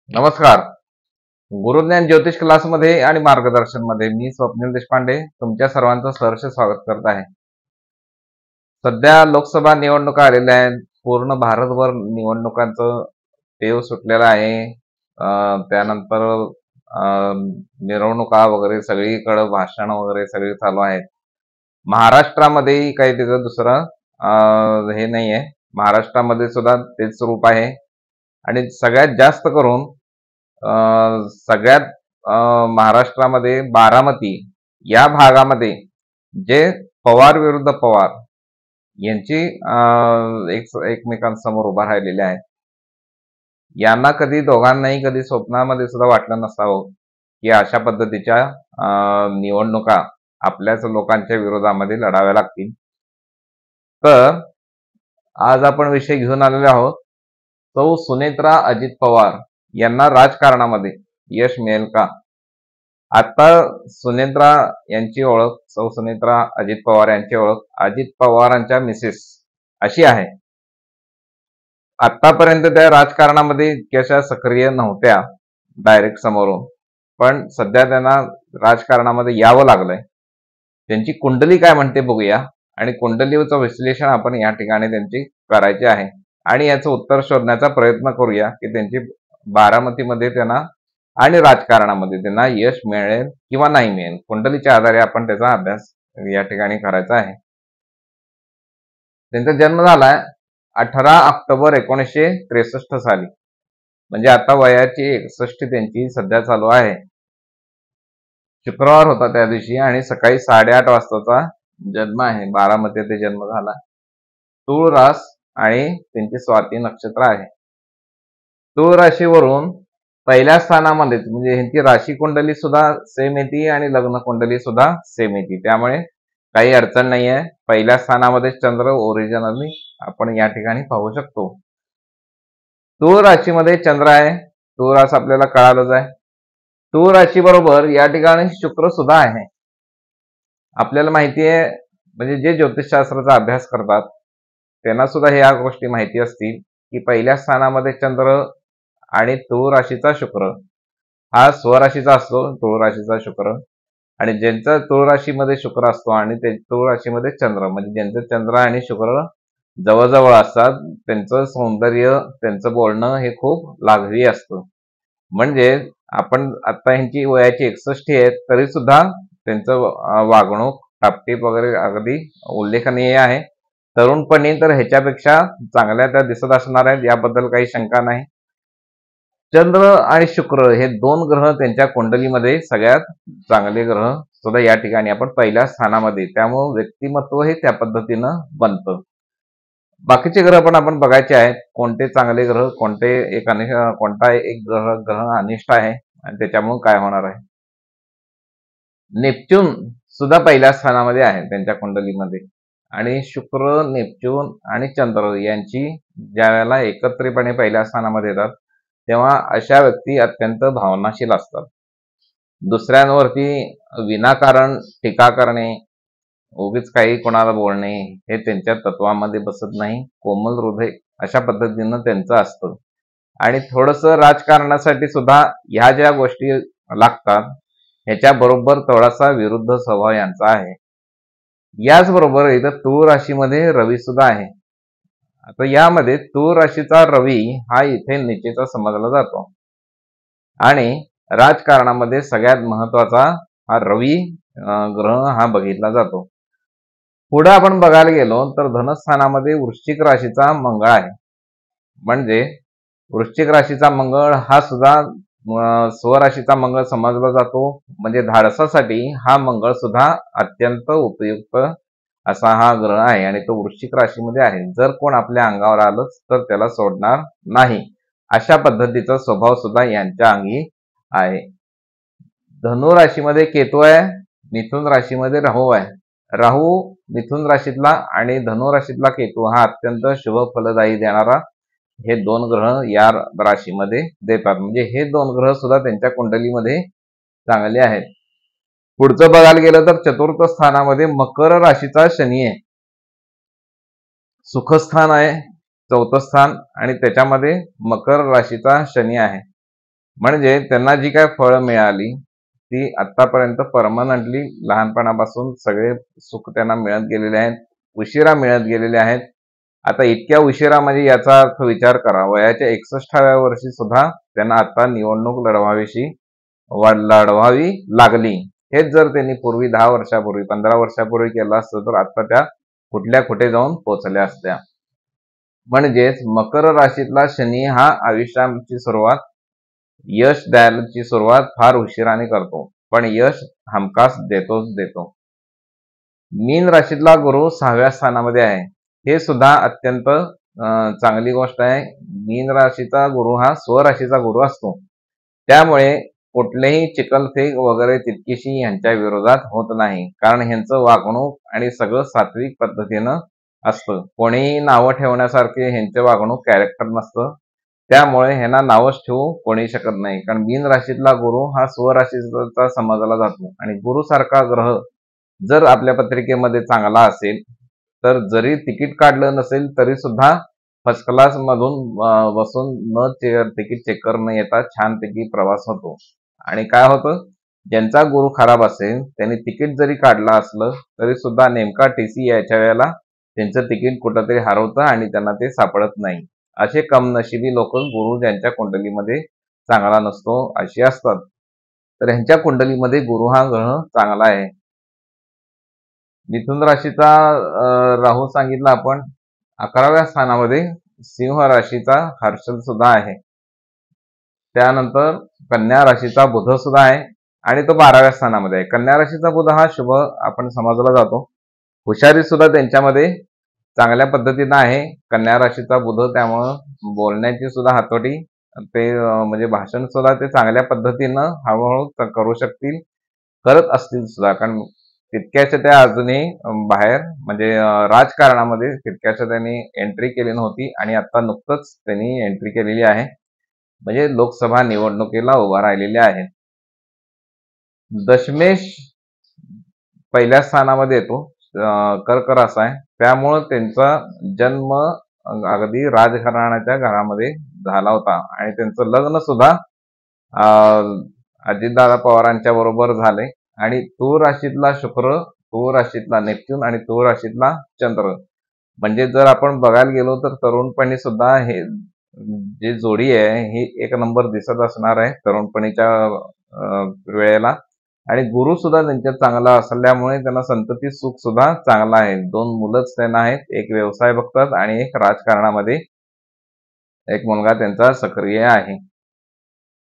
नमस्कार. गुरुज्ञान ज्योतिष क्लासमध्ये आणि मार्गदर्शन मध्ये मी स्वप्नील देशपांडे तुमच्या सर्वांचं सहर्ष स्वागत करत आहे. सध्या लोकसभा निवडणुका आलेल्या आहेत. पूर्ण भारतभर निवडणुकांचं पेव सुटलेला आहे. त्यानंतर मिरवणुका वगैरे सगळीकडे भाषण वगैरे सगळे चालू आहेत. महाराष्ट्रामध्ये काही त्याचं दुसरं हे नाही आहे. महाराष्ट्रामध्ये सुद्धा तेच स्वरूप आहे आणि सगळ्यात जास्त करून सगळ्यात महाराष्ट्रामध्ये बारामती या भागामध्ये जे पवार विरुद्ध पवार यांची एकमेकांसमोर उभा राहिलेले आहेत. यांना कधी दोघांनाही कधी स्वप्नामध्ये सुद्धा वाटलं नसावं की अशा पद्धतीच्या निवडणुका आपल्याच लोकांच्या विरोधामध्ये लढाव्या लागतील. तर आज आपण विषय घेऊन आलेले आहोत सौ सुनेत्रा अजित पवार यांना राजकारणामध्ये यश मिळेल का. आता सुनेत्रा यांची ओळख, सौ सुनेत्रा अजित पवार यांची ओळख अजित पवारांच्या मिसेस अशी आहे. आतापर्यंत त्या राजकारणामध्ये इतक्याशा सक्रिय नव्हत्या डायरेक्ट समोरून, पण सध्या त्यांना राजकारणामध्ये यावं लागलंय. त्यांची कुंडली काय म्हणते बघूया आणि कुंडलीचं विश्लेषण आपण या ठिकाणी त्यांची करायचे आहे आणि याचं उत्तर शोधण्याचा प्रयत्न करूया की त्यांची बारामतीमध्ये त्यांना आणि राजकारणामध्ये त्यांना यश मिळेल किंवा नाही मिळेल. कुंडलीच्या आधारे आपण त्याचा अभ्यास या ठिकाणी करायचा आहे. त्यांचा जन्म झालाय 18 ऑक्टोबर 1963 साली, म्हणजे आता वयाची 61 त्यांची सध्या चालू आहे. शुक्रवार होता त्या दिवशी आणि सकाळी 8:30 वाजताचा जन्म आहे. बारामतीत जन्म झाला. तूळ रास आणि त्यांचे स्वाती नक्षत्र आहे. तूळ राशीवरून पहिल्या स्थानामध्ये म्हणजे ह्यांची राशी कुंडली सुद्धा सेम येते आणि लग्न कुंडली सुद्धा सेम येते, त्यामुळे काही अडचण नाहीये. पहिल्या स्थानामध्ये चंद्र ओरिजिनली आपण या ठिकाणी पाहू शकतो. तूळ राशीमध्ये चंद्र आहे. तूळ रास आपल्याला कळालंच आहे. तूळ राशी बरोबर या ठिकाणी शुक्र सुद्धा आहे. आपल्याला माहिती आहे, म्हणजे जे ज्योतिषशास्त्राचा अभ्यास करतात त्यांना सुद्धा ह्या गोष्टी माहिती असतील की पहिल्या स्थानामध्ये चंद्र आणि तूळ राशीचा शुक्र हा स्वराशीचा असतो. तूळ राशीचा शुक्र आणि ज्यांचा तूळ राशीमध्ये शुक्र असतो आणि ते तूळ राशीमध्ये चंद्र, म्हणजे ज्यांचं चंद्र आणि शुक्र जवळजवळ असतात त्यांचं सौंदर्य, त्यांचं बोलणं हे खूप लाघवी असतं. म्हणजे आपण आता ह्यांची वयाची 61 आहे तरी सुद्धा त्यांचं वागणूक टापटीप वगैरे अगदी उल्लेखनीय आहे. तरुणपणी तर ह्याच्यापेक्षा चांगल्या त्या दिसत असणार आहेत, याबद्दल काही शंका नाही. चंद्र आणि शुक्र हे दोन ग्रह त्यांच्या कुंडलीमध्ये सगळ्यात चांगले ग्रह सुद्धा या ठिकाणी आपण पहिल्या स्थानामध्ये, त्यामुळे व्यक्तिमत्व हे त्या पद्धतीनं बनतं. बाकीचे ग्रह पण आपण बघायचे आहेत, कोणते चांगले ग्रह, कोणता एक ग्रह अनिष्ट आहे आणि त्याच्यामुळे काय होणार आहे. नेपच्यून सुद्धा पहिल्या स्थानामध्ये आहे त्यांच्या कुंडलीमध्ये आणि शुक्र, नेपच्यून आणि चंद्र यांची ज्या वेळेला एकत्रितपणे पहिल्या स्थानामध्ये येतात तेव्हा अशा व्यक्ती अत्यंत भावनाशील असतात. दुसऱ्यांवरती विनाकारण टीका करणे, उगीच काही कोणाला बोलणे हे त्यांच्या तत्वामध्ये बसत नाही. कोमल हृदय अशा पद्धतीनं त्यांचं असतं आणि थोडंसं राजकारणासाठी सुद्धा ह्या ज्या गोष्टी लागतात ह्याच्या बरोबर थोडासा विरुद्ध स्वभाव यांचा आहे. याचबरोबर इथं तूळ राशीमध्ये रवी सुद्धा आहे. आता यामध्ये तूळ राशीचा रवी हा इथे निचेचा समजला जातो आणि राजकारणामध्ये सगळ्यात महत्वाचा हा रवी ग्रह हा बघितला जातो. पुढे आपण बघायला गेलो तर धनस्थानामध्ये वृश्चिक राशीचा मंगळ आहे. म्हणजे वृश्चिक राशीचा मंगळ हा सुद्धा स्वराशीचा मंगळ समजला जातो. म्हणजे धाडसासाठी हा मंगळ सुद्धा अत्यंत उपयुक्त असा हा ग्रह आहे आणि तो वृश्चिक राशीमध्ये आहे. जर कोण आपल्या अंगावर आलंच तर त्याला सोडणार नाही, अशा पद्धतीचा स्वभाव सुद्धा यांच्या अंगी आहे. धनु राशीमध्ये केतू आहे. मिथुन राशीमध्ये राहू आहे. राहू मिथुन राशीतला आणि धनु राशीतला केतू हा अत्यंत शुभ फलदायी देणारा हे दोन ग्रह या राशीमध्ये देतात. म्हणजे हे दोन ग्रह सुद्धा त्यांच्या कुंडलीमध्ये चांगले आहेत. पुढचं बघायला गेलं तर चतुर्थ स्थानामध्ये मकर राशीचा शनी आहे. सुखस्थान आहे चौथं स्थान आणि त्याच्यामध्ये मकर राशीचा शनी आहे. म्हणजे त्यांना जी काय फळं मिळाली ती आतापर्यंत परमनंटली लहानपणापासून सगळे सुख त्यांना मिळत गेलेले आहेत, उशिरा मिळत गेलेले आहेत. आता इतक्या उशिरा म्हणजे याचा अर्थ विचार करा, वयाच्या 61व्या वर्षी सुद्धा त्यांना आता निवडणूक लढवावी लागली. हेच जर त्यांनी पूर्वी 10 वर्षापूर्वी 15 वर्षापूर्वी केलं असतं तर आता त्या कुठल्या कुठे जाऊन पोहोचल्या असत्या. म्हणजेच मकर राशीतला शनी हा आयुष्याची सुरुवात, यश द्यायची सुरुवात फार उशिराने करतो, पण यश हमखास देतोच देतो. मीन राशीतला गुरु 6व्या स्थानामध्ये आहे. हे सुद्धा अत्यंत चांगली गोष्ट आहे. मीन राशीचा गुरु हा स्वराशीचा गुरु असतो. त्यामुळे कुठलेही चिखलफेक वगैरे तितकीशी यांच्या विरोधात होत नाही, कारण ह्यांचं वागणूक आणि सगळं सात्विक पद्धतीनं असतं. कोणीही नावं ठेवण्यासारखे ह्यांचे वागणूक कॅरेक्टर नसतं. त्यामुळे ह्यांना नावच ठेवू कोणी शकत नाही, कारण मीन राशीतला गुरु हा स्वराशीचा समजला जातो आणि गुरु सारखा ग्रह जर आपल्या पत्रिकेमध्ये चांगला असेल तर जरी तिकीट काढलं नसेल तरी सुद्धा फर्स्ट क्लास मधून बसून तिकीट चेक न येता छानपैकी प्रवास होतो. आणि काय होतं, ज्यांचा गुरु खराब असेल त्यांनी तिकीट जरी काढलं असलं तरी सुद्धा नेमका टीसी यायच्या वेळेला त्यांचं तिकीट कुठंतरी हरवतं आणि त्यांना ते सापडत नाही. असे कमनशिबी लोक गुरु ज्यांच्या कुंडलीमध्ये चांगला नसतो अशी असतात. तर ह्यांच्या कुंडलीमध्ये गुरु हा ग्रह चांगला आहे. मिथुन राशीचा राहू सांगितला आपण. 11व्या स्थानामध्ये सिंह राशीचा हर्षल सुद्धा आहे. त्यानंतर कन्या राशीचा बुध सुद्धा आहे आणि तो 12व्या स्थानामध्ये आहे. कन्या राशीचा बुध हा शुभ आपण समजला जातो. हुशारी सुद्धा त्यांच्यामध्ये चांगल्या पद्धतीनं आहे कन्या राशीचा बुध, त्यामुळं बोलण्याची सुद्धा हातोटी ते म्हणजे भाषण सुद्धा ते चांगल्या पद्धतीनं हळूहळू करू शकतील, करत असतील सुद्धा, कारण तितक्याच्या त्या अजूनही बाहेर म्हणजे राजकारणामध्ये तितक्याच्या त्यांनी एंट्री केली नव्हती आणि आता नुकतंच त्यांनी एंट्री केलेली आहे, म्हणजे लोकसभा निवडणुकीला उभा राहिलेले आहेत. दशमेश पहिल्या स्थानामध्ये येतो, कर्क रास आहे, त्यामुळं त्यांचा जन्म अगदी राजघराण्याच्या घरामध्ये झाला होता आणि त्यांचं लग्न सुद्धा अजितदादा पवारांच्या बरोबर झाले. आणि तूळ राशीतला शुक्र, तूळ राशीतला नेपच्यून आणि तूळ राशीतला चंद्र, म्हणजे जर आपण बघायला गेलो तर तरुणपणी सुद्धा हे जी जोडी आहे ही एक नंबर दिसत असणार आहे तरुणपणीच्या वेळेला. आणि गुरु सुद्धा त्यांच्यात चांगला असल्यामुळे त्यांना संतती सुख सुद्धा चांगला आहे. 2 मुलंच त्यांना आहेत, एक व्यवसाय बघतात आणि एक राजकारणामध्ये एक मुलगा त्यांचा सक्रिय आहे.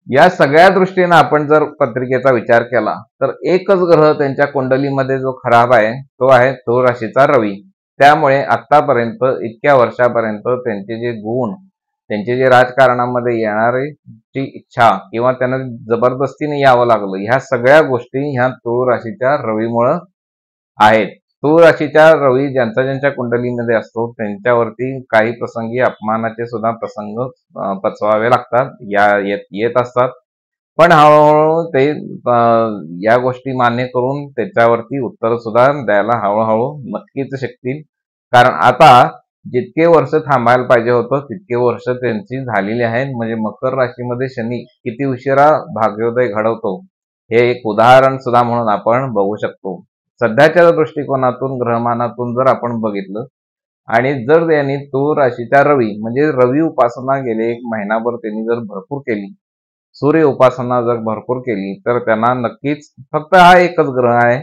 या सगळ्या दृष्टीने आपण जर पत्रिकेचा विचार केला तर एकच ग्रह त्यांच्या कुंडलीमध्ये जो खराब आहे तो आहे तूळ राशीचा रवी. त्यामुळे आतापर्यंत इतक्या वर्षापर्यंत त्यांचे जे गुण, त्यांचे जे राजकारणामध्ये येणारी इच्छा किंवा त्यांना जबरदस्तीने यावं लागलं, ह्या सगळ्या गोष्टी ह्या तूळ राशीच्या रवीमुळं आहेत. तूळ राशीच्या रवी ज्यांच्या कुंडलीमध्ये असतो त्यांच्यावरती काही प्रसंगी अपमानाचे सुद्धा प्रसंग पचवावे लागतात, येत असतात, पण हळूहळू ते या गोष्टी मान्य करून त्याच्यावरती उत्तर सुद्धा द्यायला हळूहळू नक्कीच शिकतील. कारण आता जितके वर्ष थांबायला पाहिजे होतं तितके वर्ष त्यांची झालेली आहेत. म्हणजे मकर राशीमध्ये शनी किती उशिरा भाग्योदय घडवतो हे एक उदाहरण सुद्धा म्हणून आपण बघू शकतो. सध्याच्या दृष्टिकोनातून ग्रहमानातून जर आपण बघितलं आणि जर त्यांनी तूळ राशीच्या रवी म्हणजे रवी उपासना गेले 1 महिनाभर त्यांनी जर भरपूर केली, सूर्य उपासना जर भरपूर केली, तर त्यांना नक्कीच फक्त हा एकच ग्रह आहे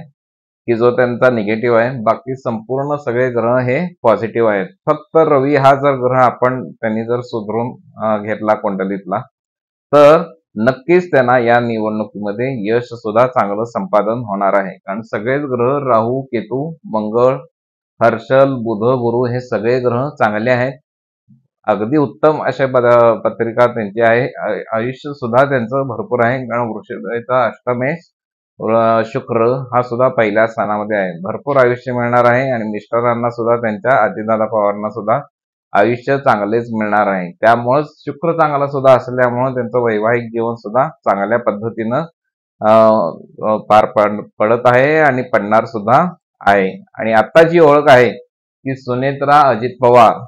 की जो त्यांचा निगेटिव्ह आहे, बाकी संपूर्ण सगळे ग्रह हे पॉझिटिव्ह आहेत. फक्त रवी हा जर ग्रह त्यांनी जर सुधरून घेतला कुंडलीतला तर नक्कीच त्यांना या निवडणुकीमध्ये यश सुद्धा चांगलं संपादन होणार आहे. कारण सगळेच ग्रह राहू, केतू, मंगळ, हर्षल, बुध, गुरु हे सगळे ग्रह चांगले आहेत. अगदी उत्तम अशा पत्रिका त्यांची आहे. आयुष्य सुद्धा त्यांचं भरपूर आहे, कारण वृषभाचा अष्टमेश शुक्र हा सुद्धा पहिल्या स्थानामध्ये आहे. भरपूर आयुष्य मिळणार आहे आणि मिस्टरांना सुद्धा त्यांच्या अजितदादा पवारांना सुद्धा आयुष्य चांगलेच मिळणार आहे. त्यामुळे शुक्र चांगला सुद्धा असल्यामुळे त्यांचं वैवाहिक जीवन सुद्धा चांगल्या पद्धतीनं पार पडत आहे आणि पडणार सुद्धा आहे. आणि आता जी ओळख आहे ती सुनेत्रा अजित पवार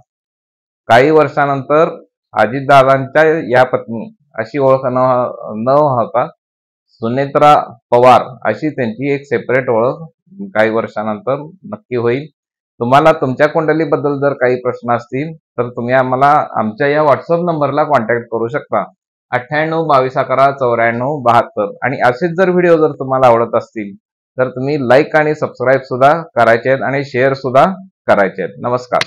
काही वर्षानंतर अजितदादांच्या या पत्नी अशी ओळख न होता सुनेत्रा पवार अशी त्यांची एक सेपरेट ओळख काही वर्षानंतर नक्की होईल. तुम्हाला तुमच्या कुंडलीबद्दल जर काही प्रश्न असतील तर तुम्ही आम्हाला आमच्या या व्हॉट्सअप नंबरला कॉन्टॅक्ट करू शकता. 9822119472. आणि असेच जर व्हिडिओ जर तुम्हाला आवडत असतील तर तुम्ही लाईक आणि सबस्क्राईब सुद्धा करायचे आहेत आणि शेअर सुद्धा करायचे आहेत. नमस्कार.